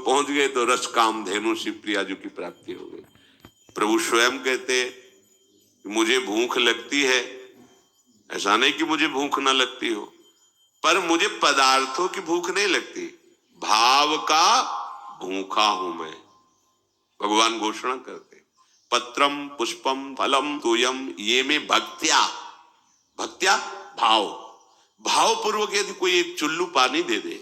पहुंच गए तो रस काम धेनु शिवप्रिया जी की प्राप्ति हो गई। प्रभु स्वयं कहते मुझे भूख लगती है, ऐसा नहीं कि मुझे भूख ना लगती हो, पर मुझे पदार्थों की भूख नहीं लगती, भाव का भूखा हूं मैं। भगवान घोषणा करते पत्रम पुष्पम फलम तोयम ये में भक्त्या, भक्त्या भाव, भाव पूर्वक यदि कोई एक चुल्लू पानी दे दे,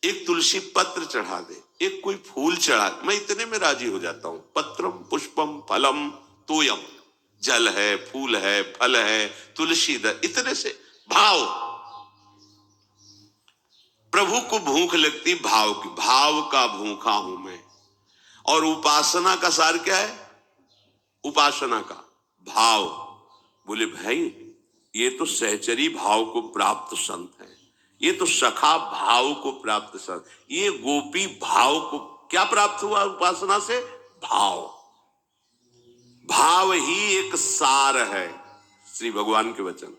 एक तुलसी पत्र चढ़ा दे, एक कोई फूल चढ़ा दे, मैं इतने में राजी हो जाता हूं। पत्रम पुष्पम फलम तोयम, जल है, फूल है, फल है, तुलसी दर, इतने से भाव। प्रभु को भूख लगती भाव की, भाव का भूखा हूं मैं। और उपासना का सार क्या है? उपासना का भाव। बोले भाई ये तो सहचरी भाव को प्राप्त संत है, ये तो सखा भाव को प्राप्त संत, ये गोपी भाव को क्या प्राप्त हुआ उपासना से? भाव। भाव ही एक सार है। श्री भगवान के वचन,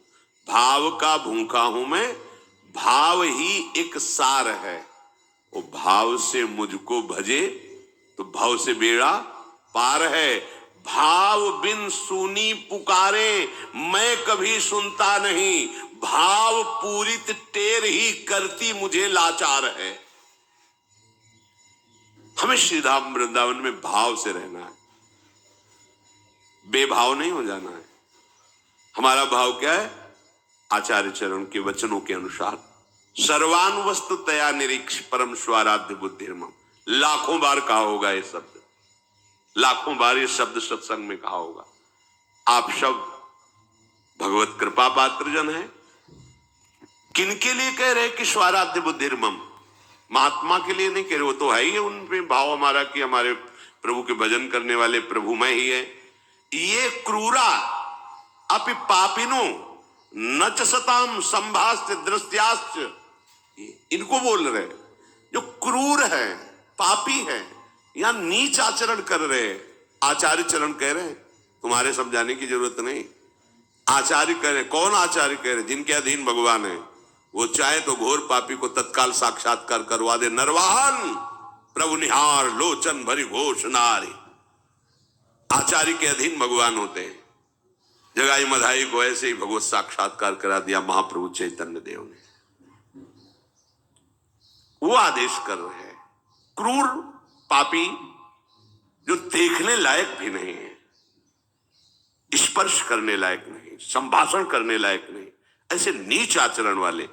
भाव का भूखा हूं मैं, भाव ही एक सार है। वो भाव से मुझको भजे तो भाव से बेड़ा पार है। भाव बिन सुनी पुकारे मैं कभी सुनता नहीं, भाव पूरित टेर ही करती मुझे लाचार है। हमें श्री धाम वृंदावन में भाव से रहना है, बेभाव नहीं हो जाना है। हमारा भाव क्या है? आचार्य चरण के वचनों के अनुसार सर्वानुवस्तु तया निरीक्ष परम स्वाराध्य बुद्धिर्मम। लाखों बार कहा होगा ये शब्द, लाखों बार ये शब्द सत्संग में कहा होगा। आप सब भगवत कृपा पात्र जन हैं। किनके लिए कह रहे कि स्वाराध्य बुद्धिर्मम? महात्मा के लिए नहीं कह रहे, वो तो है ही, उनपे भाव हमारा कि हमारे प्रभु के भजन करने वाले प्रभु में ही है। ये क्रूरा अपि पापिनो न च सताम संभाष्य दृश्याश्च, इनको बोल रहे जो क्रूर है, पापी है, या नीच आचरण कर रहे। आचार्य चरण कह रहे तुम्हारे समझाने की जरूरत नहीं। आचार्य कह रहे, कौन आचार्य कह रहे? जिनके अधीन भगवान है, वो चाहे तो घोर पापी को तत्काल साक्षात्कार करवा दे। नरवाहन प्रभु निहार लोचन भरी घोष नारी। आचार्य के अधीन भगवान होते हैं। जगाई मधाई को ऐसे ही भगवत साक्षात्कार करा दिया महाप्रभु चैतन्य देव ने। वो आदेश कर रहे हैं। क्रूर पापी जो देखने लायक भी नहीं है, स्पर्श करने लायक नहीं, संभाषण करने लायक नहीं, ऐसे नीच आचरण वाले,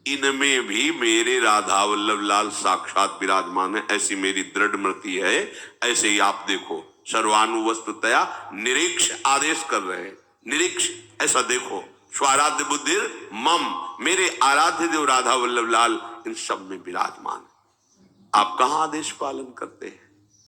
इनमें भी मेरे राधा वल्लभ लाल साक्षात विराजमान है, ऐसी मेरी दृढ़ मृति है। ऐसे ही आप देखो, सर्वानुवस्तुतया निरीक्ष आदेश कर रहे हैं। निरीक्ष, ऐसा देखो, स्वाराध्य बुद्धिर मम, मेरे आराध्य देव राधा वल्लभ लाल इन सब में विराजमान है। आप कहां आदेश पालन करते हैं?